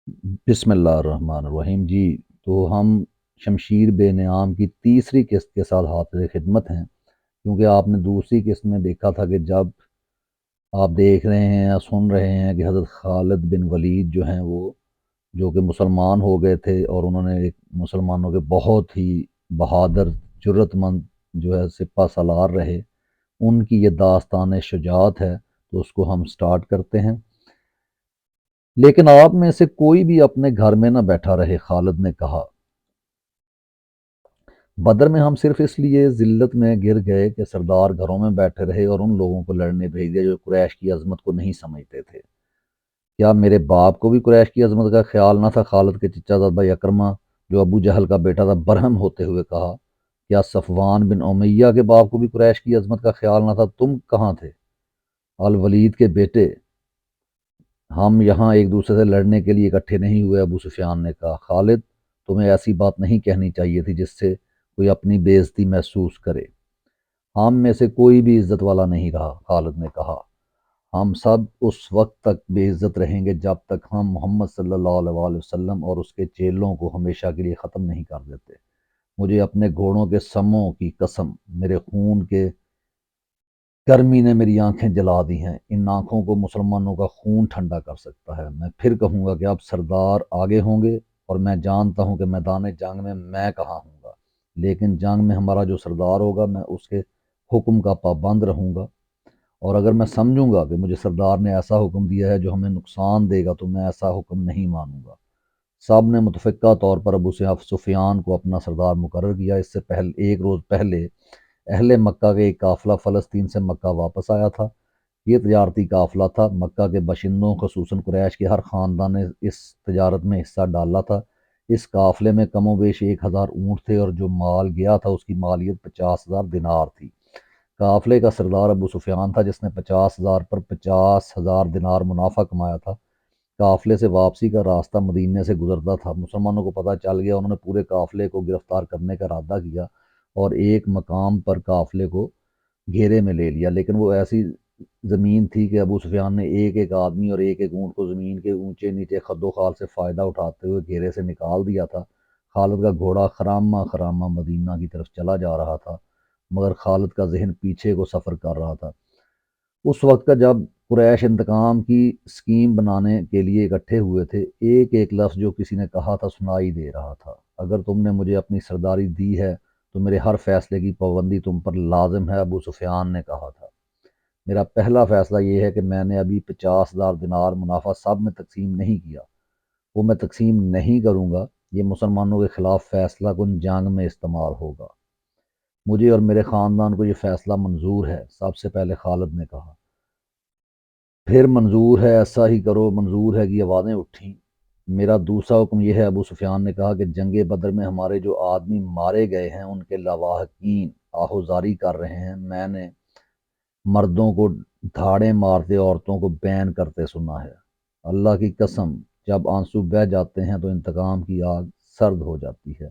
بسم اللہ الرحمن الرحیم جی۔ تو ہم شمشیر بے نعام کی تیسری قسط کے ساتھ حاضر خدمت ہیں، کیونکہ آپ نے دوسری قسط میں دیکھا تھا کہ جب آپ دیکھ رہے ہیں یا سن رہے ہیں کہ حضرت خالد بن ولید جو ہیں وہ جو کہ مسلمان ہو گئے تھے، اور انہوں نے ایک مسلمانوں کے بہت ہی بہادر جرت مند جو ہے سپہ سالار رہے، ان کی یہ داستان شجاعت ہے۔ تو اس کو ہم سٹارٹ کرتے ہیں۔ لیکن آپ میں سے کوئی بھی اپنے گھر میں نہ بیٹھا رہے، خالد نے کہا۔ بدر میں ہم صرف اس لیے ذلت میں گر گئے کہ سردار گھروں میں بیٹھے رہے اور ان لوگوں کو لڑنے بھیج دیا جو قریش کی عظمت کو نہیں سمجھتے تھے۔ کیا میرے باپ کو بھی قریش کی عظمت کا خیال نہ تھا؟ خالد کے چچا زاد بھائی اکرمہ جو ابو جہل کا بیٹا تھا برہم ہوتے ہوئے کہا۔ کیا صفوان بن امیہ کے باپ کو بھی قریش کی عظمت کا خیال نہ تھا؟ تم کہاں تھے الولید کے بیٹے؟ ہم یہاں ایک دوسرے سے لڑنے کے لیے اکٹھے نہیں ہوئے، ابو سفیان نے کہا۔ خالد، تمہیں ایسی بات نہیں کہنی چاہیے تھی جس سے کوئی اپنی بے عزتی محسوس کرے۔ ہم میں سے کوئی بھی عزت والا نہیں رہا، خالد نے کہا۔ ہم سب اس وقت تک بے عزت رہیں گے جب تک ہم محمد صلی اللہ علیہ وآلہ وسلم اور اس کے چیلوں کو ہمیشہ کے لیے ختم نہیں کر دیتے۔ مجھے اپنے گھوڑوں کے سموں کی قسم، میرے خون کے گرمی نے میری آنکھیں جلا دی ہیں۔ ان آنکھوں کو مسلمانوں کا خون ٹھنڈا کر سکتا ہے۔ میں پھر کہوں گا کہ اب سردار آگے ہوں گے، اور میں جانتا ہوں کہ میدان جنگ میں کہاں ہوں گا، لیکن جنگ میں ہمارا جو سردار ہوگا میں اس کے حکم کا پابند رہوں گا، اور اگر میں سمجھوں گا کہ مجھے سردار نے ایسا حکم دیا ہے جو ہمیں نقصان دے گا تو میں ایسا حکم نہیں مانوں گا۔ سب نے متفقہ طور پر ابو سفیان کو اپنا سردار مقرر کیا۔ اس سے ایک روز پہلے اہل مکہ کے ایک قافلہ فلسطین سے مکہ واپس آیا تھا۔ یہ تجارتی قافلہ تھا۔ مکہ کے باشندوں خصوصاً قریش کے ہر خاندان نے اس تجارت میں حصہ ڈالا تھا۔ اس قافلے میں کم و بیش 1000 اونٹ تھے، اور جو مال گیا تھا اس کی مالیت 50,000 دینار تھی۔ قافلے کا سردار ابو سفیان تھا، جس نے 50,000 پر 50,000 دینار منافع کمایا تھا۔ قافلے سے واپسی کا راستہ مدینے سے گزرتا تھا۔ مسلمانوں کو پتہ چل گیا، انہوں نے پورے قافلے کو گرفتار کرنے کا ارادہ کیا اور ایک مقام پر قافلے کو گھیرے میں لے لیا، لیکن وہ ایسی زمین تھی کہ ابو سفیان نے ایک ایک آدمی اور ایک ایک اونٹ کو زمین کے اونچے نیچے خد و خال سے فائدہ اٹھاتے ہوئے گھیرے سے نکال دیا تھا۔ خالد کا گھوڑا خرامہ خرامہ مدینہ کی طرف چلا جا رہا تھا، مگر خالد کا ذہن پیچھے کو سفر کر رہا تھا۔ اس وقت کا جب قریش انتقام کی اسکیم بنانے کے لیے اکٹھے ہوئے تھے، ایک ایک لفظ جو کسی نے کہا تھا سنائی دے رہا تھا۔ اگر تم نے مجھے اپنی سرداری دی ہے تو میرے ہر فیصلے کی پابندی تم پر لازم ہے، ابو سفیان نے کہا تھا۔ میرا پہلا فیصلہ یہ ہے کہ میں نے ابھی 50,000 دینار منافع سب میں تقسیم نہیں کیا، وہ میں تقسیم نہیں کروں گا۔ یہ مسلمانوں کے خلاف فیصلہ کن جنگ میں استعمال ہوگا۔ مجھے اور میرے خاندان کو یہ فیصلہ منظور ہے، سب سے پہلے خالد نے کہا۔ پھر منظور ہے، ایسا ہی کرو، منظور ہے کی آوازیں اٹھیں۔ میرا دوسرا حکم یہ ہے، ابو سفیان نے کہا، کہ جنگ بدر میں ہمارے جو آدمی مارے گئے ہیں ان کے لواحقین آہوزاری کر رہے ہیں۔ میں نے مردوں کو دھاڑیں مارتے، عورتوں کو بین کرتے سنا ہے۔ اللہ کی قسم، جب آنسو بہہ جاتے ہیں تو انتقام کی آگ سرد ہو جاتی ہے۔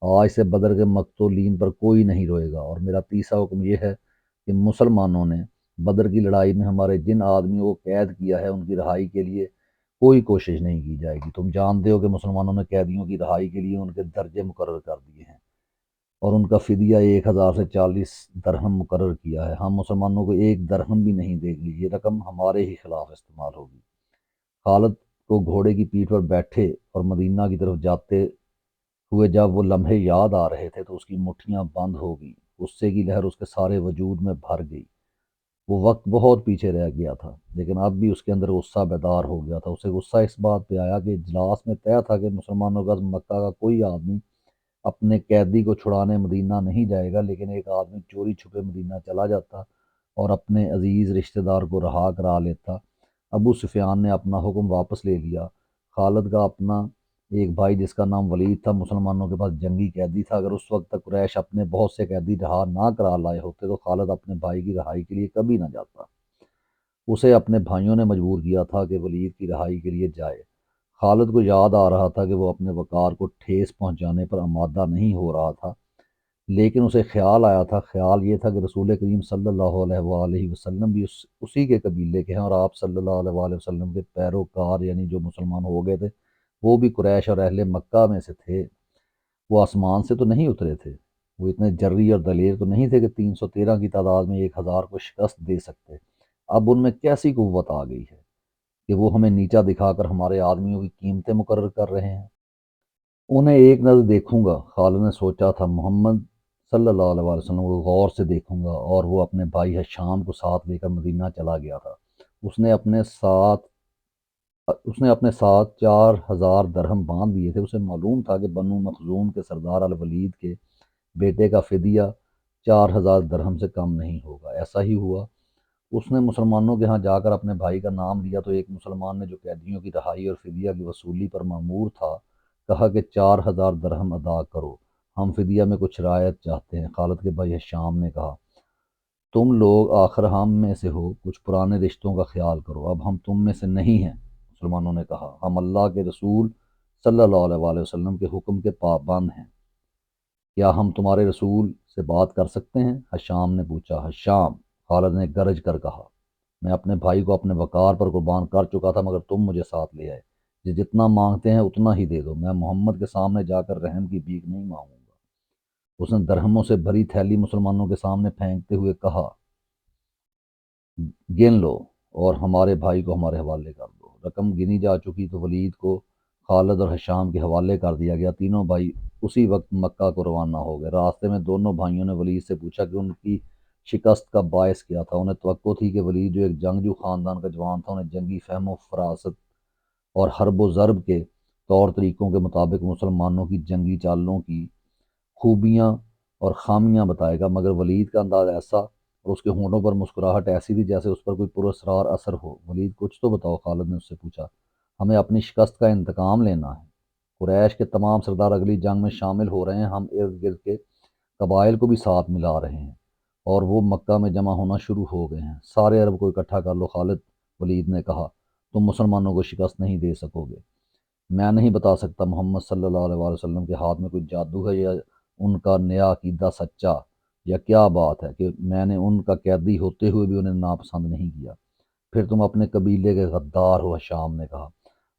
آج سے بدر کے مقتولین پر کوئی نہیں روئے گا۔ اور میرا تیسرا حکم یہ ہے کہ مسلمانوں نے بدر کی لڑائی میں ہمارے جن آدمیوں کو قید کیا ہے ان کی رہائی کے لیے کوئی کوشش نہیں کی جائے گی۔ تم جانتے ہو کہ مسلمانوں نے قیدیوں کی رہائی کے لیے ان کے درجے مقرر کر دیے ہیں، اور ان کا فدیہ 1000 سے 40 درہم مقرر کیا ہے۔ ہم مسلمانوں کو 1 درہم بھی نہیں دیں گے، یہ رقم ہمارے ہی خلاف استعمال ہوگی۔ خالد کو گھوڑے کی پیٹھ پر بیٹھے اور مدینہ کی طرف جاتے ہوئے جب وہ لمحے یاد آ رہے تھے تو اس کی مٹھیاں بند ہو گئیں، غصے کی لہر اس کے سارے وجود میں بھر گئی۔ وہ وقت بہت پیچھے رہ گیا تھا، لیکن اب بھی اس کے اندر غصہ بیدار ہو گیا تھا۔ اسے غصہ اس بات پہ آیا کہ اجلاس میں طے تھا کہ مسلمانوں کا مکہ کا کوئی آدمی اپنے قیدی کو چھڑانے مدینہ نہیں جائے گا، لیکن ایک آدمی چوری چھپے مدینہ چلا جاتا اور اپنے عزیز رشتہ دار کو رہا کرا لیتا۔ ابو سفیان نے اپنا حکم واپس لے لیا۔ خالد کا اپنا ایک بھائی جس کا نام ولید تھا مسلمانوں کے پاس جنگی قیدی تھا۔ اگر اس وقت تک قریش اپنے بہت سے قیدی رہا نہ کرا لائے ہوتے تو خالد اپنے بھائی کی رہائی کے لیے کبھی نہ جاتا۔ اسے اپنے بھائیوں نے مجبور کیا تھا کہ ولید کی رہائی کے لیے جائے۔ خالد کو یاد آ رہا تھا کہ وہ اپنے وقار کو ٹھیس پہنچانے پر آمادہ نہیں ہو رہا تھا، لیکن اسے خیال آیا تھا، خیال یہ تھا کہ رسول کریم صلی اللہ علیہ وآلہ وسلم بھی اسی کے قبیلے کے ہیں، اور آپ صلی اللہ علیہ وآلہ وسلم کے پیروکار یعنی جو مسلمان ہو گئے تھے وہ بھی قریش اور اہل مکہ میں سے تھے، وہ آسمان سے تو نہیں اترے تھے، وہ اتنے جری اور دلیر تو نہیں تھے کہ 313 کی تعداد میں 1000 کو شکست دے سکتے۔ اب ان میں کیسی قوت آ گئی ہے کہ وہ ہمیں نیچا دکھا کر ہمارے آدمیوں کی قیمتیں مقرر کر رہے ہیں۔ انہیں ایک نظر دیکھوں گا، خالد نے سوچا تھا، محمد صلی اللہ علیہ وسلم کو غور سے دیکھوں گا، اور وہ اپنے بھائی حشام کو ساتھ لے کر مدینہ چلا گیا تھا۔ اس نے اپنے ساتھ اس نے اپنے ساتھ 4000 درہم باندھ دیے تھے۔ اسے معلوم تھا کہ بنو مخزوم کے سردار الولید کے بیٹے کا فدیہ 4000 درہم سے کم نہیں ہوگا۔ ایسا ہی ہوا۔ اس نے مسلمانوں کے ہاں جا کر اپنے بھائی کا نام لیا تو ایک مسلمان نے، جو قیدیوں کی رہائی اور فدیہ کی وصولی پر مامور تھا، کہا کہ 4000 درہم ادا کرو، ہم فدیہ میں کچھ رعایت چاہتے ہیں۔ خالد کے بھائی شام نے کہا، تم لوگ آخر ہم میں سے ہو، کچھ پرانے رشتوں کا خیال کرو، اب ہم تم میں سے نہیں ہیں۔ مسلمانوں نے کہا، ہم اللہ کے رسول صلی اللہ علیہ وآلہ وسلم کے حکم کے پابند ہیں، کیا ہم تمہارے رسول سے بات کر سکتے ہیں؟ حشام نے پوچھا۔ حشام، خالد نے گرج کر کہا، میں اپنے بھائی کو اپنے وقار پر قربان کر چکا تھا، مگر تم مجھے ساتھ لے آئے، جتنا مانگتے ہیں اتنا ہی دے دو، میں محمد کے سامنے جا کر رحم کی بھیک نہیں مانگوں گا۔ اس نے درہموں سے بھری تھیلی مسلمانوں کے سامنے پھینکتے ہوئے کہا، گن لو اور ہمارے بھائی کو ہمارے حوالے کر دو۔ رقم گنی جا چکی تو ولید کو خالد اور حشام کے حوالے کر دیا گیا۔ تینوں بھائی اسی وقت مکہ کو روانہ ہو گئے۔ راستے میں دونوں بھائیوں نے ولید سے پوچھا کہ ان کی شکست کا باعث کیا تھا۔ انہیں توقع تھی کہ ولید، جو ایک جنگجو خاندان کا جوان تھا، انہیں جنگی فہم و فراست اور حرب و ضرب کے طور طریقوں کے مطابق مسلمانوں کی جنگی چالوں کی خوبیاں اور خامیاں بتائے گا، مگر ولید کا انداز ایسا اور اس کے ہونٹوں پر مسکراہٹ ایسی تھی جیسے اس پر کوئی پراسرار اثر ہو۔ ولید، کچھ تو بتاؤ، خالد نے اس سے پوچھا، ہمیں اپنی شکست کا انتقام لینا ہے۔ قریش کے تمام سردار اگلی جنگ میں شامل ہو رہے ہیں، ہم ارد گرد کے قبائل کو بھی ساتھ ملا رہے ہیں، اور وہ مکہ میں جمع ہونا شروع ہو گئے ہیں۔ سارے عرب کو اکٹھا کر لو خالد، ولید نے کہا، تم مسلمانوں کو شکست نہیں دے سکو گے۔ میں نہیں بتا سکتا محمد صلی اللہ علیہ وآلہ وسلم کے ہاتھ میں کوئی جادو ہے، یا ان کا نیا عقیدہ سچا، یا کیا بات ہے کہ میں نے ان کا قیدی ہوتے ہوئے بھی انہیں ناپسند نہیں کیا۔ پھر تم اپنے قبیلے کے غدار ہو، حشام نے کہا۔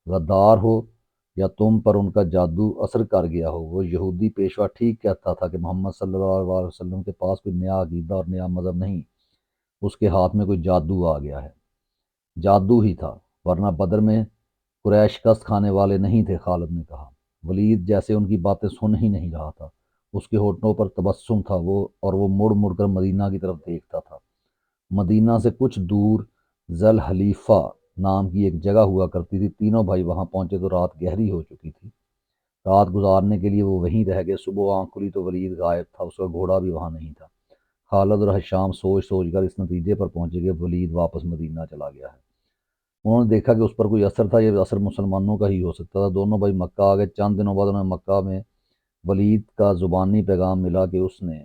غدار ہو یا تم پر ان کا جادو اثر کر گیا ہو۔ وہ یہودی پیشوا ٹھیک کہتا تھا کہ محمد صلی اللہ علیہ وسلم کے پاس کوئی نیا عقیدہ اور نیا مذہب نہیں، اس کے ہاتھ میں کوئی جادو آ گیا ہے۔ جادو ہی تھا، ورنہ بدر میں قریش شکست کھانے والے نہیں تھے، خالد نے کہا۔ ولید جیسے ان کی باتیں سن ہی نہیں رہا تھا، اس کے ہونٹوں پر تبسم تھا، اور وہ مڑ مڑ کر مدینہ کی طرف دیکھتا تھا۔ مدینہ سے کچھ دور ذل حلیفہ نام کی ایک جگہ ہوا کرتی تھی۔ تینوں بھائی وہاں پہنچے تو رات گہری ہو چکی تھی۔ رات گزارنے کے لیے وہ وہیں رہ گئے۔ صبح آنکھ کھلی تو ولید غائب تھا، اس کا گھوڑا بھی وہاں نہیں تھا۔ خالد اور حشام سوچ سوچ کر اس نتیجے پر پہنچے کہ ولید واپس مدینہ چلا گیا ہے۔ انہوں نے دیکھا کہ اس پر کوئی اثر تھا، یہ اثر مسلمانوں کا ہی ہو سکتا تھا۔ دونوں بھائی مکہ آ گئے۔ چند دنوں بعد انہیں مکہ میں ولید کا زبانی پیغام ملا کہ اس نے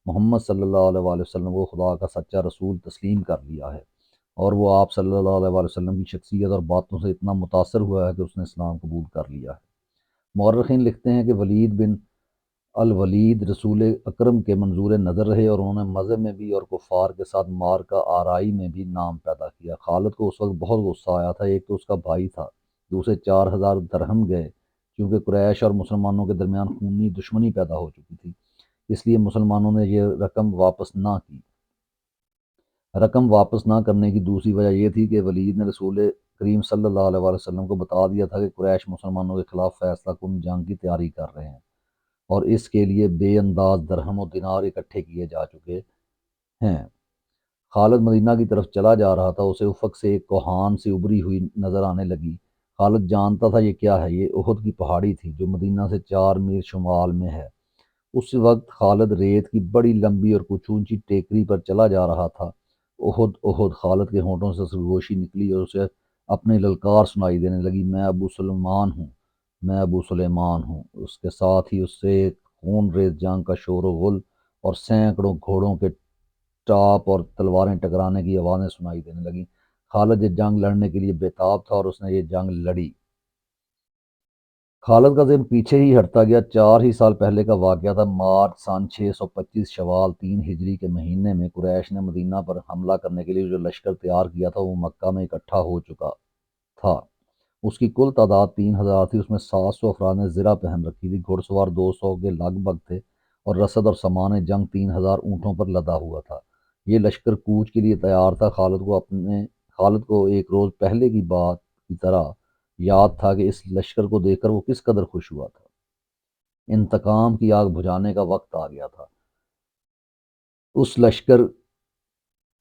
محمد صلی اللہ علیہ وآلہ وسلم کو خدا کا سچا رسول تسلیم کر لیا ہے، اور وہ آپ صلی اللہ علیہ وآلہ وسلم کی شخصیت اور باتوں سے اتنا متاثر ہوا ہے کہ اس نے اسلام قبول کر لیا ہے۔ مورخین لکھتے ہیں کہ ولید بن الولید رسول اکرم کے منظور نظر رہے، اور انہوں نے مذہب میں بھی اور کفار کے ساتھ مارکہ آرائی میں بھی نام پیدا کیا۔ خالد کو اس وقت بہت غصہ آیا تھا۔ ایک تو اس کا بھائی تھا جو اسے 4000 درہم گئے، کیونکہ قریش اور مسلمانوں کے درمیان خونی دشمنی پیدا ہو چکی تھی، اس لیے مسلمانوں نے یہ رقم واپس نہ کی۔ رقم واپس نہ کرنے کی دوسری وجہ یہ تھی کہ ولید نے رسول کریم صلی اللہ علیہ وآلہ وسلم کو بتا دیا تھا کہ قریش مسلمانوں کے خلاف فیصلہ کن جنگ کی تیاری کر رہے ہیں، اور اس کے لیے بے انداز درہم و دینار اکٹھے کیے جا چکے ہیں۔ خالد مدینہ کی طرف چلا جا رہا تھا، اسے افق سے ایک کوہان سی ابری ہوئی نظر آنے لگی۔ خالد جانتا تھا یہ کیا ہے، یہ احد کی پہاڑی تھی جو مدینہ سے 4 میل شمال میں ہے۔ اس وقت خالد ریت کی بڑی لمبی اور کچھ اونچی ٹیکری پر چلا جا رہا تھا۔ احد احد، خالد کے ہونٹوں سے سرگوشی نکلی اور اسے اپنی للکار سنائی دینے لگی، میں ابو سلیمان ہوں، میں ابو سلیمان ہوں۔ اس کے ساتھ ہی اس سے ایک خون ریز جنگ کا شور و غل اور سینکڑوں گھوڑوں کے ٹاپ اور تلواریں ٹکرانے کی آوازیں سنائی دینے لگیں۔ خالد یہ جنگ لڑنے کے لیے بےتاب تھا، اور اس نے یہ جنگ لڑی۔ خالد کا ذہن پیچھے ہی ہٹتا گیا۔ 4 ہی سال پہلے کا واقعہ تھا۔ مارچ سن 625 شوال 3 ہجری کے مہینے میں قریش نے مدینہ پر حملہ کرنے کے لیے جو لشکر تیار کیا تھا وہ مکہ میں اکٹھا ہو چکا تھا۔ اس کی کل تعداد 3,000 تھی، اس میں 700 افراد نے زرہ پہن رکھی تھی، گھڑ سوار 200 کے لگ بھگ تھے، اور رسد اور سامان جنگ 3,000 اونٹوں پر لدا ہوا تھا۔ یہ لشکر کوچ کے لیے تیار تھا۔ خالد کو ایک روز پہلے کی بات کی طرح یاد تھا کہ اس لشکر کو دیکھ کر وہ کس قدر خوش ہوا تھا۔ انتقام کی آگ بجھانے کا وقت آ گیا تھا۔ اس لشکر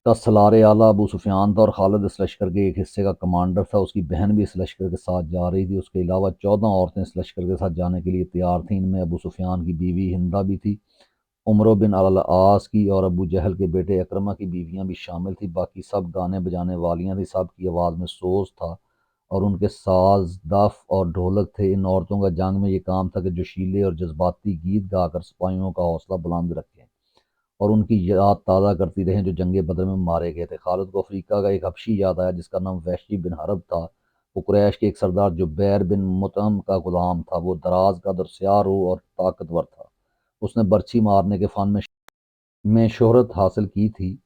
کا سالار اعلیٰ ابو سفیان تھا، اور خالد اس لشکر کے ایک حصے کا کمانڈر تھا۔ اس کی بہن بھی اس لشکر کے ساتھ جا رہی تھی۔ اس کے علاوہ 14 عورتیں اس لشکر کے ساتھ جانے کے لیے تیار تھیں۔ ان میں ابو سفیان کی بیوی ہندہ بھی تھی، عمرو بن العاص کی اور ابو جہل کے بیٹے اکرمہ کی بیویاں بھی شامل تھیں۔ باقی سب گانے بجانے والیاں تھیں، سب کی آواز میں سوز تھا اور ان کے ساز، دف اور ڈھولک تھے۔ ان عورتوں کا جنگ میں یہ کام تھا کہ جوشیلے اور جذباتی گیت گا کر سپاہیوں کا حوصلہ بلند رکھیں اور ان کی یاد تازہ کرتی رہیں جو جنگ بدر میں مارے گئے تھے۔ خالد کو افریقہ کا ایک حبشی یاد آیا جس کا نام وحشی بن حرب تھا۔ وہ قریش کے ایک سردار جبیر بن مطعم کا غلام تھا۔ وہ دراز قد اور سیاہ رو اور طاقتور تھا۔ اس نے برچھی مارنے کے فن میں شہرت حاصل کی تھی۔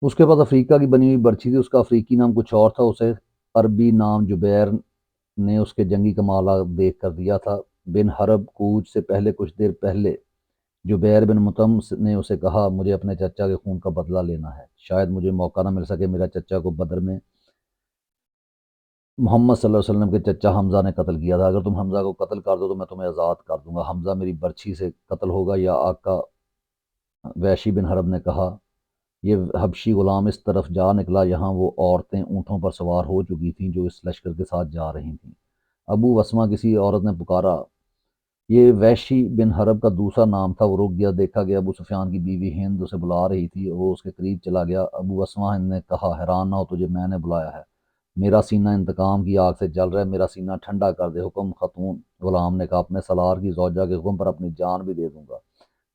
اس کے پاس افریقہ کی بنی ہوئی برچھی تھی۔ اس کا افریقی نام کچھ اور تھا۔ اسے عربی نام جبیر نے اس کے جنگی کمالات دیکھ کر دیا تھا۔ بن حرب کوچ سے پہلے کچھ دیر پہلے جبیر بن مطعم نے اسے کہا، مجھے اپنے چچا کے خون کا بدلہ لینا ہے۔ شاید مجھے موقع نہ مل سکے۔ میرا چچا کو بدر میں محمد صلی اللہ علیہ وسلم کے چچا حمزہ نے قتل کیا تھا۔ اگر تم حمزہ کو قتل کر دو تو میں تمہیں آزاد کر دوں گا۔ حمزہ میری برچھی سے قتل ہوگا یا آقا؟ وحشی بن حرب نے کہا۔ یہ حبشی غلام اس طرف جا نکلا۔ یہاں وہ عورتیں اونٹوں پر سوار ہو چکی تھیں جو اس لشکر کے ساتھ جا رہی تھیں۔ ابو وسمہ کسی عورت نے پکارا۔ یہ وحشی بن حرب کا دوسرا نام تھا۔ وہ رک گیا، دیکھا کہ ابو سفیان کی بیوی ہند اسے بلا رہی تھی۔ وہ اس کے قریب چلا گیا۔ ابو وسمہ نے کہا، حیران نہ ہو، تجھے میں نے بلایا ہے۔ میرا سینہ انتقام کی آگ سے جل رہا ہے، میرا سینہ ٹھنڈا کر دے۔ حکم خاتون غلام نے کہا، اپنے سالار کی زوجہ کے حکم پر اپنی جان بھی دے دوں گا۔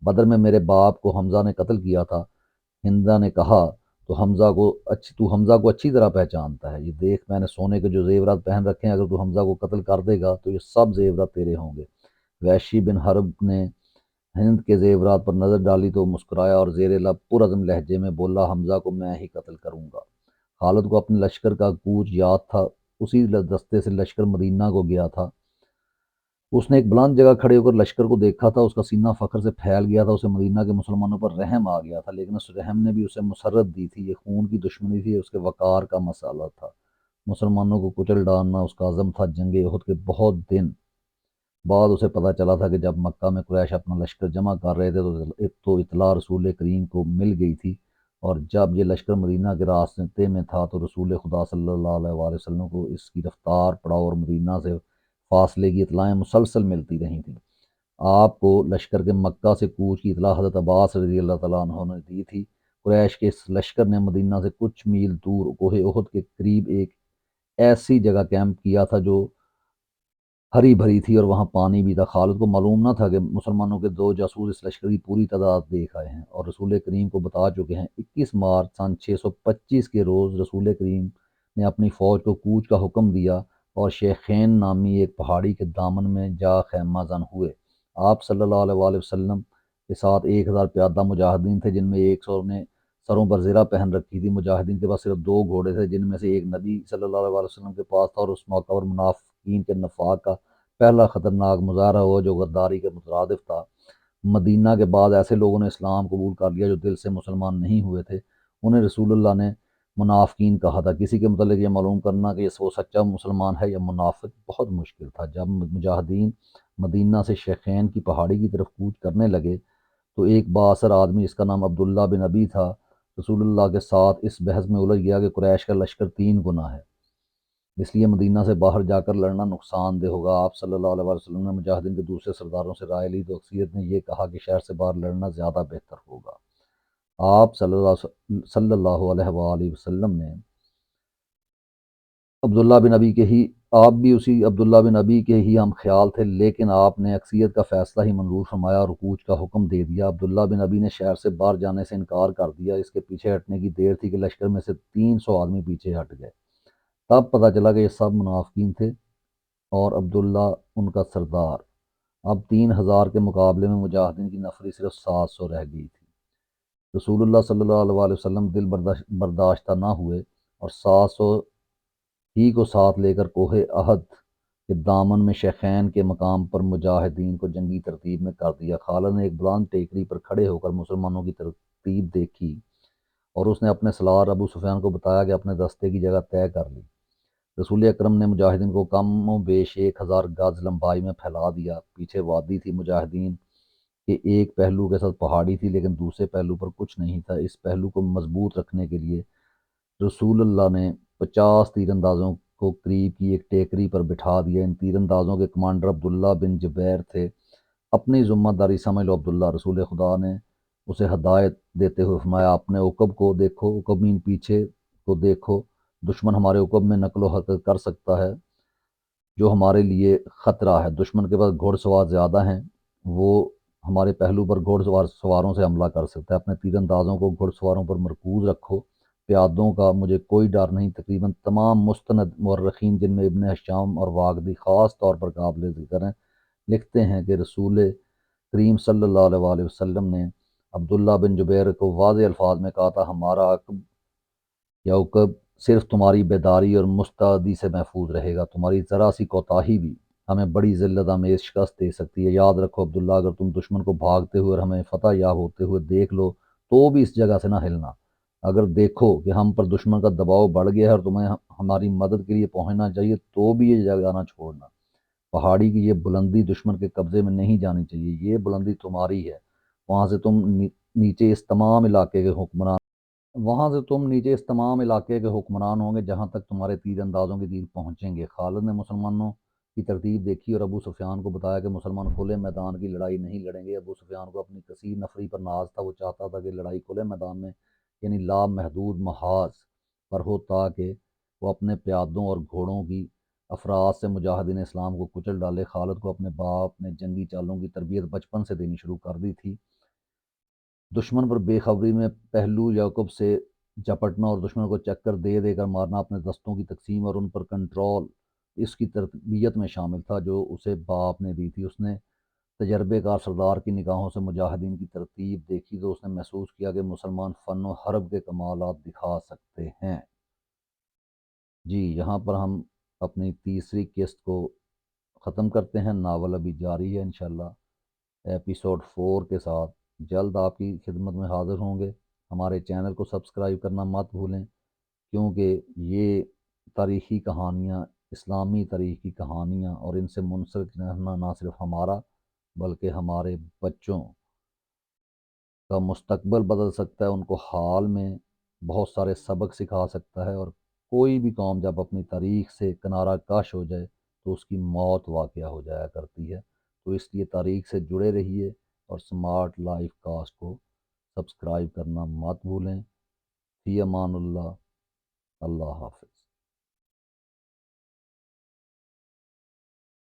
بدر میں میرے باپ کو حمزہ نے قتل کیا تھا۔ ہندہ نے کہا، تو حمزہ کو اچھی طرح پہچانتا ہے۔ یہ دیکھ، میں نے سونے کے جو زیورات پہن رکھے ہیں، اگر تو حمزہ کو قتل کر دے گا تو یہ سب زیورات تیرے ہوں گے۔ وحشی بن حرب نے ہند کے زیورات پر نظر ڈالی تو مسکرایا اور زیر لب پرعزم لہجے میں بولا، حمزہ کو میں ہی قتل کروں گا۔ خالد کو اپنے لشکر کا کوچ یاد تھا۔ اسی رستے سے لشکر مدینہ کو گیا تھا۔ اس نے ایک بلند جگہ کھڑے ہو کر لشکر کو دیکھا تھا۔ اس کا سینہ فخر سے پھیل گیا تھا۔ اسے مدینہ کے مسلمانوں پر رحم آ گیا تھا، لیکن اس رحم نے بھی اسے مسرت دی تھی۔ یہ خون کی دشمنی تھی، اس کے وقار کا مسئلہ تھا۔ مسلمانوں کو کچل ڈالنا اس کا عزم تھا۔ جنگ احد کے بہت دن بعد اسے پتہ چلا تھا کہ جب مکہ میں قریش اپنا لشکر جمع کر رہے تھے تو اطلاع رسول کریم کو مل گئی تھی، اور جب یہ لشکر مدینہ کے راستے میں تھا تو رسول خدا صلی اللہ علیہ وآلہ وسلم کو اس کی رفتار، پڑاؤ اور مدینہ سے فاصلے کی اطلاعیں مسلسل ملتی رہی تھیں۔ آپ کو لشکر کے مکہ سے کوچ کی اطلاع حضرت عباس رضی اللہ تعالیٰ عنہ نے دی تھی۔ قریش کے اس لشکر نے مدینہ سے کچھ میل دور کوہ احد کے قریب ایک ایسی جگہ کیمپ کیا تھا جو ہری بھری تھی اور وہاں پانی بھی تھا۔ خالد کو معلوم نہ تھا کہ مسلمانوں کے 2 جاسوس اس لشکر کی پوری تعداد دیکھ آئے ہیں اور رسول کریم کو بتا چکے ہیں۔ 21 مارچ سن 625 کے روز رسول کریم نے اپنی فوج کو کوچ کا حکم دیا اور شیخین نامی ایک پہاڑی کے دامن میں جا خیمہ زن ہوئے۔ آپ صلی اللہ علیہ وآلہ وسلم کے ساتھ 1000 پیادہ مجاہدین تھے، جن میں 100 نے سروں پر زرہ پہن رکھی تھی۔ مجاہدین کے پاس صرف 2 گھوڑے تھے، جن میں سے ایک نبی صلی اللہ علیہ وآلہ وسلم کے پاس تھا، اور اس موقع پر منافقین کے نفاق کا پہلا خطرناک مظاہرہ ہوا جو غداری کے مترادف تھا۔ مدینہ کے بعد ایسے لوگوں نے اسلام قبول کر لیا جو دل سے مسلمان نہیں ہوئے تھے۔ انہیں رسول اللہ نے منافقین کہا تھا۔ کسی کے متعلق یہ معلوم کرنا کہ وہ سچا مسلمان ہے یا منافق بہت مشکل تھا۔ جب مجاہدین مدینہ سے شیخین کی پہاڑی کی طرف کوچ کرنے لگے تو ایک بااثر آدمی جس کا نام عبداللہ بن ابی تھا رسول اللہ کے ساتھ اس بحث میں الجھ گیا کہ قریش کا لشکر 3 گنا ہے، اس لیے مدینہ سے باہر جا کر لڑنا نقصان دہ ہوگا۔ آپ صلی اللہ علیہ وسلم نے مجاہدین کے دوسرے سرداروں سے رائے لی تو اکثریت نے یہ کہا کہ شہر سے باہر لڑنا زیادہ بہتر ہوگا۔ آپ صلی اللہ علیہ وآلہ وسلم نے عبداللہ بن ابی کے ہی آپ بھی اسی عبداللہ بن ابی کے ہی ہم خیال تھے، لیکن آپ نے اکثریت کا فیصلہ ہی منظور فرمایا اور کوچ کا حکم دے دیا۔ عبداللہ بن ابی نے شہر سے باہر جانے سے انکار کر دیا۔ اس کے پیچھے ہٹنے کی دیر تھی کہ لشکر میں سے 300 آدمی پیچھے ہٹ گئے۔ تب پتہ چلا کہ یہ سب منافقین تھے اور عبداللہ ان کا سردار۔ اب 3000 کے مقابلے میں مجاہدین کی نفری صرف 700 رہ گئی تھی۔ رسول اللہ صلی اللہ علیہ وسلم دل برداشتہ نہ ہوئے اور 700 ہی کو ساتھ لے کر کوہ عہد کے دامن میں شیخین کے مقام پر مجاہدین کو جنگی ترتیب میں کر دیا۔ خالد نے ایک بلند ٹیکری پر کھڑے ہو کر مسلمانوں کی ترتیب دیکھی اور اس نے اپنے سالار ابو سفیان کو بتایا کہ اپنے دستے کی جگہ طے کر لی۔ رسول اکرم نے مجاہدین کو کم و بیش 1000 گز لمبائی میں پھیلا دیا۔ پیچھے وادی تھی، مجاہدین کے ایک پہلو کے ساتھ پہاڑی تھی، لیکن دوسرے پہلو پر کچھ نہیں تھا۔ اس پہلو کو مضبوط رکھنے کے لیے رسول اللہ نے 50 تیر اندازوں کو قریب کی ایک ٹیکری پر بٹھا دیا۔ ان تیر اندازوں کے کمانڈر عبداللہ بن جبیر تھے۔ اپنی ذمہ داری سمجھ لو عبداللہ، رسول خدا نے اسے ہدایت دیتے ہوئے فرمایا، اپنے عقب کو دیکھو، عقبین پیچھے کو دیکھو، دشمن ہمارے عقب میں نقل و حرکت کر سکتا ہے جو ہمارے لیے خطرہ ہے۔ دشمن کے پاس گھوڑ سوار زیادہ ہیں، وہ ہمارے پہلو پر گھوڑ سواروں سے حملہ کر سکتا ہے۔ اپنے تیر اندازوں کو گھوڑ سواروں پر مرکوز رکھو، پیادوں کا مجھے کوئی ڈر نہیں۔ تقریباً تمام مستند مورخین، جن میں ابن ہشام اور واقدی خاص طور پر قابل ذکر ہیں، لکھتے ہیں کہ رسول کریم صلی اللہ علیہ وآلہ وسلم نے عبداللہ بن جبیر کو واضح الفاظ میں کہا تھا، ہمارا عقب یا عقب صرف تمہاری بیداری اور مستعدی سے محفوظ رہے گا، تمہاری ذرا سی کوتاہی بھی ہمیں بڑی ذلت آمیز شکست دے سکتی ہے۔ یاد رکھو عبداللہ، اگر تم دشمن کو بھاگتے ہوئے اور ہمیں فتح یاب ہوتے ہوئے دیکھ لو تو بھی اس جگہ سے نہ ہلنا۔ اگر دیکھو کہ ہم پر دشمن کا دباؤ بڑھ گیا ہے اور تمہیں ہماری مدد کے لیے پہنچنا چاہیے تو بھی یہ جگہ نہ چھوڑنا۔ پہاڑی کی یہ بلندی دشمن کے قبضے میں نہیں جانی چاہیے، یہ بلندی تمہاری ہے، وہاں سے تم نیچے اس تمام علاقے کے حکمران وہاں سے تم نیچے اس تمام علاقے کے حکمران ہوں گے جہاں تک تمہارے تیر اندازوں کے تیر پہنچیں گے۔ خالد نے مسلمانوں کی ترتیب دیکھی اور ابو سفیان کو بتایا کہ مسلمان کھلے میدان کی لڑائی نہیں لڑیں گے۔ ابو سفیان کو اپنی کثیر نفری پر ناز تھا، وہ چاہتا تھا کہ لڑائی کھلے میدان میں یعنی لامحدود محاذ پر ہو تاکہ وہ اپنے پیادوں اور گھوڑوں کی افراد سے مجاہدین اسلام کو کچل ڈالے۔ خالد کو اپنے باپ نے جنگی چالوں کی تربیت بچپن سے دینی شروع کر دی تھی۔ دشمن پر بے خبری میں پہلو یعقوب سے جپٹنا اور دشمن کو چکر دے دے کر مارنا اپنے دستوں کی تقسیم اور ان پر کنٹرول اس کی تربیت میں شامل تھا جو اسے باپ نے دی تھی۔ اس نے تجربے کار سردار کی نگاہوں سے مجاہدین کی ترتیب دیکھی تو اس نے محسوس کیا کہ مسلمان فن و حرب کے کمالات دکھا سکتے ہیں۔ جی یہاں پر ہم اپنی تیسری قسط کو ختم کرتے ہیں، ناول ابھی جاری ہے انشاءاللہ ایپیسوڈ 4 کے ساتھ جلد آپ کی خدمت میں حاضر ہوں گے۔ ہمارے چینل کو سبسکرائب کرنا مت بھولیں، کیونکہ یہ تاریخی کہانیاں، اسلامی تاریخی کہانیاں اور ان سے منسلک رہنا نہ صرف ہمارا بلکہ ہمارے بچوں کا مستقبل بدل سکتا ہے، ان کو حال میں بہت سارے سبق سکھا سکتا ہے۔ اور کوئی بھی قوم جب اپنی تاریخ سے کنارہ کش ہو جائے تو اس کی موت واقعہ ہو جایا کرتی ہے۔ تو اس لیے تاریخ سے جڑے رہیے اور سمارٹ لائف کاسٹ کو سبسکرائب کرنا مت بھولیں۔ فی امان اللہ، اللہ حافظ۔